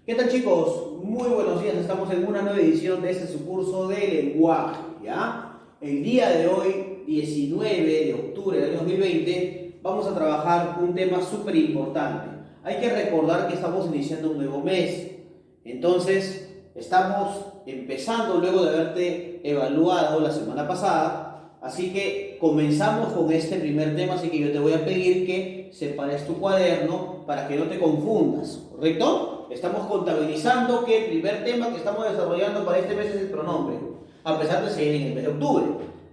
¿Qué tal, chicos? Muy buenos días, estamos en una nueva edición de este su curso de lenguaje, ¿ya? El día de hoy, 19 de octubre del año 2020, vamos a trabajar un tema súper importante. Hay que recordar que estamos iniciando un nuevo mes, entonces estamos empezando luego de haberte evaluado la semana pasada, así que comenzamos con este primer tema, así que yo te voy a pedir que separes tu cuaderno para que no te confundas, ¿correcto? Estamos contabilizando que el primer tema que estamos desarrollando para este mes es el pronombre, a pesar de ser en el mes de octubre,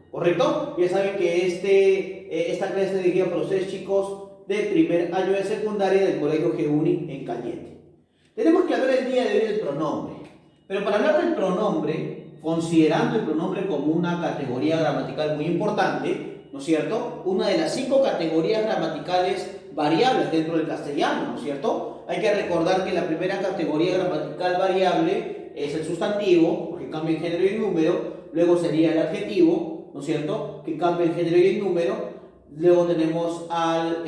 ¿correcto? Ya saben que esta clase está dirigida para ustedes, chicos, del primer año de secundaria del Colegio GUNI en Cañete. Tenemos que hablar el día de hoy del pronombre, pero para hablar del pronombre, considerando el pronombre como una categoría gramatical muy importante, ¿no es cierto? Una de las 5 categorías gramaticales variables dentro del castellano, ¿no es cierto? Hay que recordar que la primera categoría gramatical variable es el sustantivo, porque cambia en género y en número. Luego sería el adjetivo, ¿no es cierto?, que cambia en género y en número. Luego tenemos al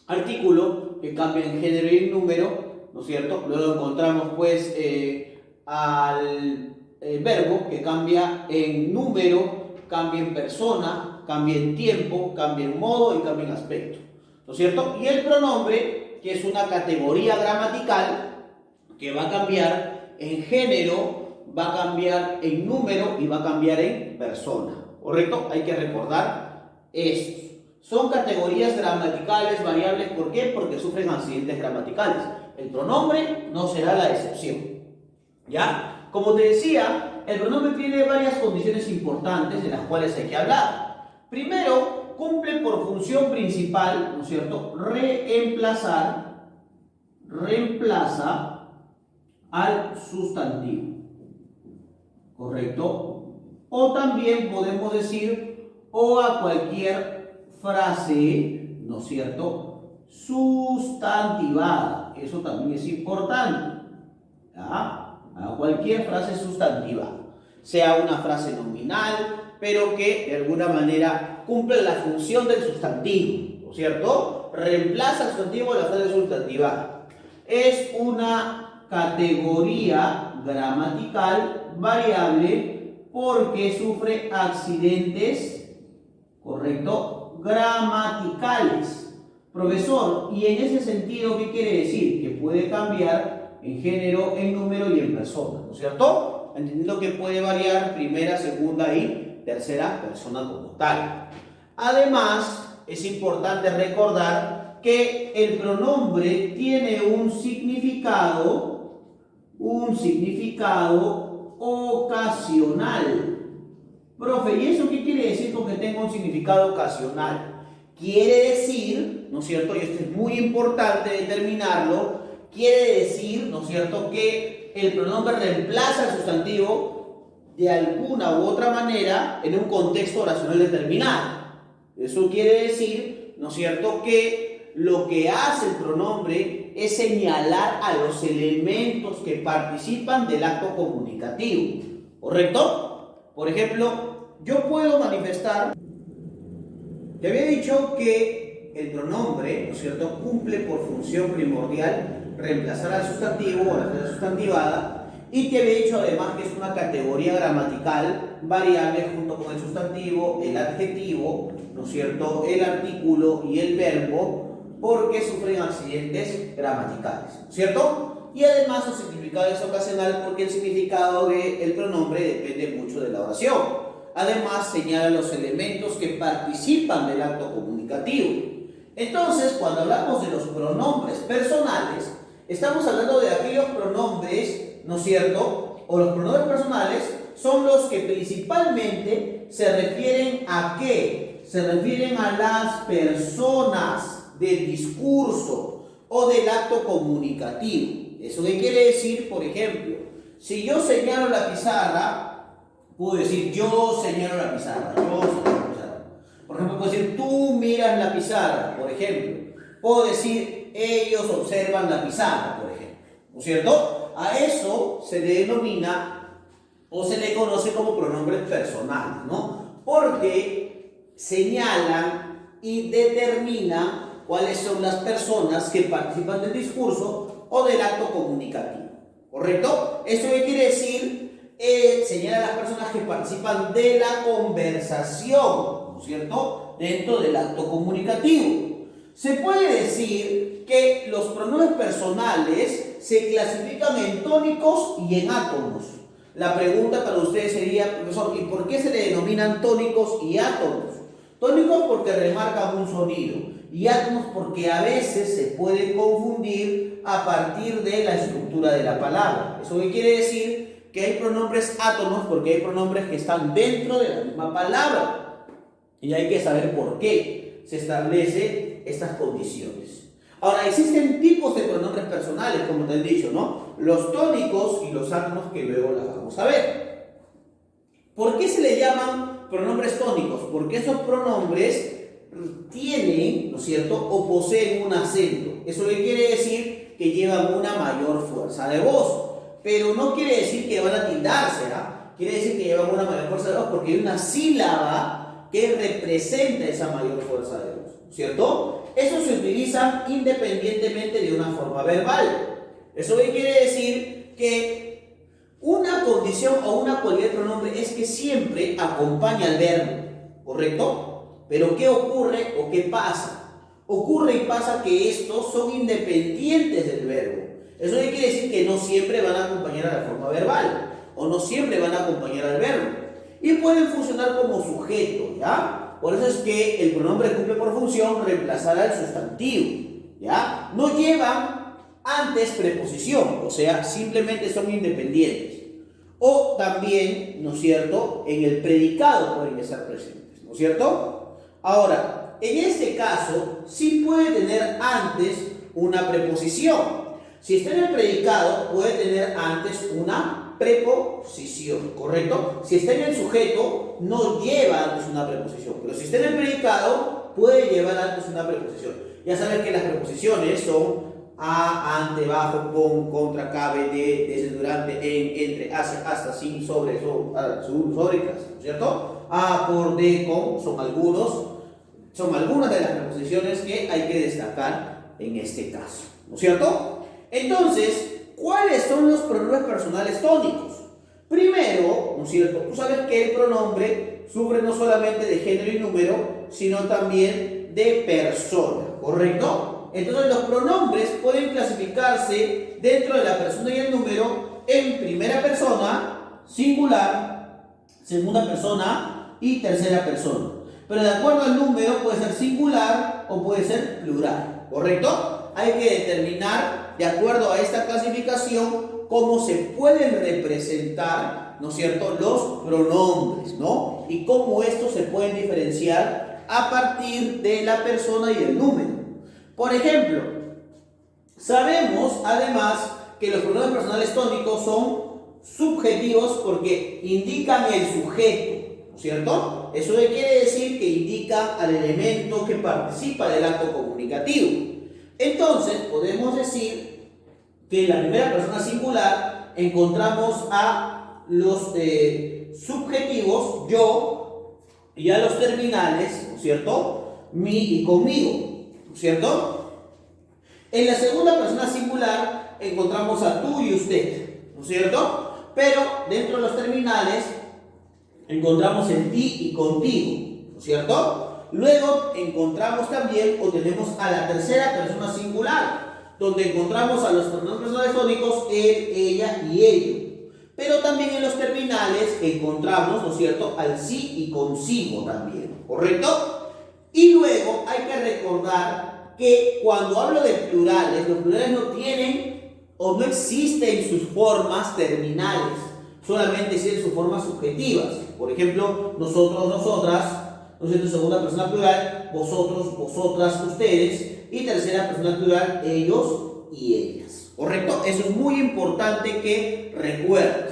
artículo, que cambia en género y en número, ¿no es cierto? Luego encontramos pues al verbo, que cambia en número, cambia en persona, cambia en tiempo, cambia en modo y cambia en aspecto, ¿no es cierto? Y el pronombre, que es una categoría gramatical que va a cambiar en género, va a cambiar en número y va a cambiar en persona, ¿correcto? Hay que recordar esto. Son categorías gramaticales variables, ¿por qué? Porque sufren accidentes gramaticales. El pronombre no será la excepción, ¿ya? Como te decía, el pronombre tiene varias condiciones importantes de las cuales hay que hablar. Primero, cumple por función principal, ¿no es cierto?, reemplaza al sustantivo, ¿correcto? O también podemos decir, o a cualquier frase, ¿no es cierto?, sustantivada. Eso también es importante, ¿ya? A cualquier frase sustantivada, sea una frase nominal, pero que de alguna manera cumple la función del sustantivo, ¿no es cierto? Reemplaza el sustantivo de la frase sustantivada. Es una categoría gramatical variable porque sufre accidentes, ¿correcto?, gramaticales. Profesor, y en ese sentido, ¿qué quiere decir? Que puede cambiar en género, en número y en persona, ¿no es cierto? Entendiendo que puede variar primera, segunda y tercera persona como tal. Además, es importante recordar que el pronombre tiene un significado ocasional. Profe, ¿y eso qué quiere decir con que tenga un significado ocasional? Quiere decir, ¿no es cierto?, y esto es muy importante determinarlo, quiere decir, ¿no es cierto?, que el pronombre reemplaza al sustantivo de alguna u otra manera en un contexto oracional determinado. Eso quiere decir, ¿no es cierto?, que lo que hace el pronombre es señalar a los elementos que participan del acto comunicativo, ¿correcto? Por ejemplo, yo puedo manifestar, te había dicho que el pronombre, ¿no es cierto?, cumple por función primordial reemplazar al sustantivo o a la frase sustantivada, y te había dicho además que es una categoría gramatical variable junto con el sustantivo, el adjetivo, ¿no es cierto?, el artículo y el verbo, porque sufren accidentes gramaticales, ¿cierto? Y además su significado es ocasional porque el significado del pronombre depende mucho de la oración. Además señala los elementos que participan del acto comunicativo. Entonces, cuando hablamos de los pronombres personales, estamos hablando de aquellos pronombres, ¿no es cierto?, o los pronombres personales son los que principalmente se refieren ¿a qué? Se refieren a las personas del discurso o del acto comunicativo. ¿Eso qué quiere decir? Por ejemplo, si yo señalo la pizarra, puedo decir yo señalo la pizarra, yo señalo la pizarra. Por ejemplo, puedo decir tú miras la pizarra, por ejemplo. Puedo decir ellos observan la pizarra, por ejemplo, ¿no es cierto? A eso se le denomina o se le conoce como pronombres personales, ¿no? Porque señalan y determinan cuáles son las personas que participan del discurso o del acto comunicativo. ¿Correcto? ¿Esto qué quiere decir? Señala a las personas que participan de la conversación, ¿no es cierto?, dentro del acto comunicativo. Se puede decir que los pronombres personales se clasifican en tónicos y en átonos. La pregunta para ustedes sería, profesor, ¿y por qué se le denominan tónicos y átonos? Tónicos porque remarcan un sonido y átonos porque a veces se pueden confundir a partir de la estructura de la palabra. ¿Eso qué quiere decir? Que hay pronombres átonos porque hay pronombres que están dentro de la misma palabra. Y hay que saber por qué se establecen estas condiciones. Ahora, existen tipos de pronombres personales, como te he dicho, ¿no? Los tónicos y los átonos, que luego las vamos a ver. ¿Por qué se le llaman pronombres tónicos? Porque esos pronombres tienen, ¿no es cierto?, o poseen un acento. Eso qué quiere decir que llevan una mayor fuerza de voz. Pero no quiere decir que van a tildarse, ¿ah? Quiere decir que llevan una mayor fuerza de voz porque hay una sílaba que representa esa mayor fuerza de voz, ¿cierto? Eso se utiliza independientemente de una forma verbal. ¿Eso qué quiere decir? Que una condición o una cualidad de pronombre es que siempre acompaña al verbo, ¿correcto? Pero ¿qué ocurre o qué pasa? Ocurre y pasa que estos son independientes del verbo. Eso quiere decir que no siempre van a acompañar a la forma verbal o no siempre van a acompañar al verbo y pueden funcionar como sujeto, ¿ya? Por eso es que el pronombre cumple por función reemplazar al sustantivo, ¿ya? No llevan antes preposición, o sea, simplemente son independientes. O también, ¿no es cierto?, en el predicado pueden estar presentes, ¿no es cierto? Ahora, en este caso, sí puede tener antes una preposición. Si está en el predicado, puede tener antes una preposición, ¿correcto? Si está en el sujeto, no lleva antes una preposición. Pero si está en el predicado, puede llevar antes una preposición. Ya saben que las preposiciones son a, ante, bajo, con, contra, cabe, de, desde, durante, en, entre, hacia, hasta, sin, sobre, sobre, tras, ¿no es cierto? A, por, de, con, son algunas de las preposiciones que hay que destacar en este caso, ¿no es cierto? Entonces, ¿cuáles son los pronombres personales tónicos? Primero, ¿no es cierto?, tú sabes que el pronombre sufre no solamente de género y número, sino también de persona, ¿correcto? Entonces, los pronombres pueden clasificarse dentro de la persona y el número en primera persona, singular, segunda persona y tercera persona. Pero de acuerdo al número puede ser singular o puede ser plural, ¿correcto? Hay que determinar, de acuerdo a esta clasificación, cómo se pueden representar, ¿no es cierto?, los pronombres, ¿no? Y cómo estos se pueden diferenciar a partir de la persona y el número. Por ejemplo, sabemos además que los pronombres personales tónicos son subjetivos porque indican el sujeto, ¿no es cierto? Eso quiere decir que indican al elemento que participa del acto comunicativo. Entonces, podemos decir que en la primera persona singular encontramos a los subjetivos, yo, y a los terminales, ¿no es cierto?, mi y conmigo, ¿no es cierto? En la segunda persona singular encontramos a tú y usted, ¿no es cierto? Pero dentro de los terminales encontramos el ti y contigo, ¿no es cierto? Luego encontramos también o tenemos a la tercera persona singular, donde encontramos a los pronombres personales tónicos él, ella y ello. Pero también en los terminales encontramos, ¿no es cierto?, al sí y consigo también, ¿correcto? Y luego hay que recordar que cuando hablo de plurales, los plurales no tienen o no existen sus formas terminales, solamente existen sus formas subjetivas. Por ejemplo, nosotros, nosotras, ¿no es cierto?, segunda persona plural, vosotros, vosotras, ustedes, y tercera persona plural, ellos y ellas, ¿correcto? Eso es muy importante que recuerdes.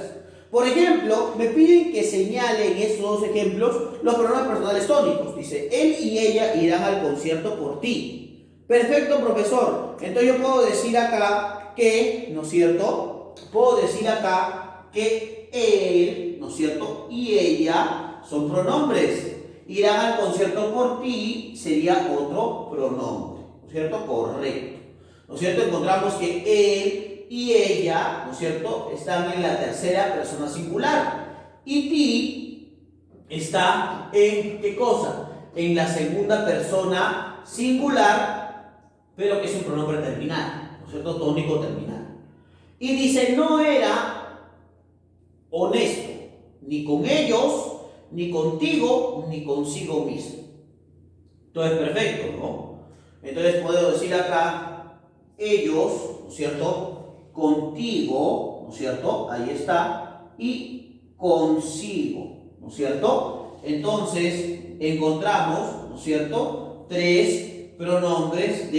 Por ejemplo, me piden que señale en estos dos ejemplos los pronombres personales tónicos. Dice, él y ella irán al concierto por ti. Perfecto, profesor. Entonces yo puedo decir acá que, ¿no es cierto?, puedo decir acá que él, ¿no es cierto?, y ella son pronombres. Irán al concierto por ti sería otro pronombre, ¿no es cierto? Correcto. ¿no es cierto? Encontramos que él y ella, ¿no es cierto?, están en la tercera persona singular. Y ti está en, ¿qué cosa? En la segunda persona singular, pero que es un pronombre terminal, ¿no es cierto?, tónico terminal. Y dice, no era honesto, ni con ellos, ni contigo, ni consigo mismo. Entonces, perfecto, ¿no? Entonces puedo decir acá, ellos, ¿no es cierto?, contigo, ¿no es cierto?, ahí está, y consigo, ¿no es cierto? Entonces, encontramos, ¿no es cierto?, tres pronombres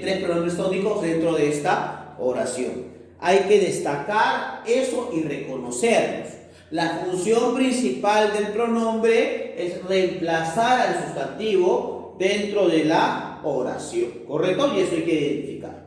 tres pronombres tónicos dentro de esta oración. Hay que destacar eso y reconocerlos. La función principal del pronombre es reemplazar al sustantivo dentro de la oración, ¿correcto? Y eso hay que identificar.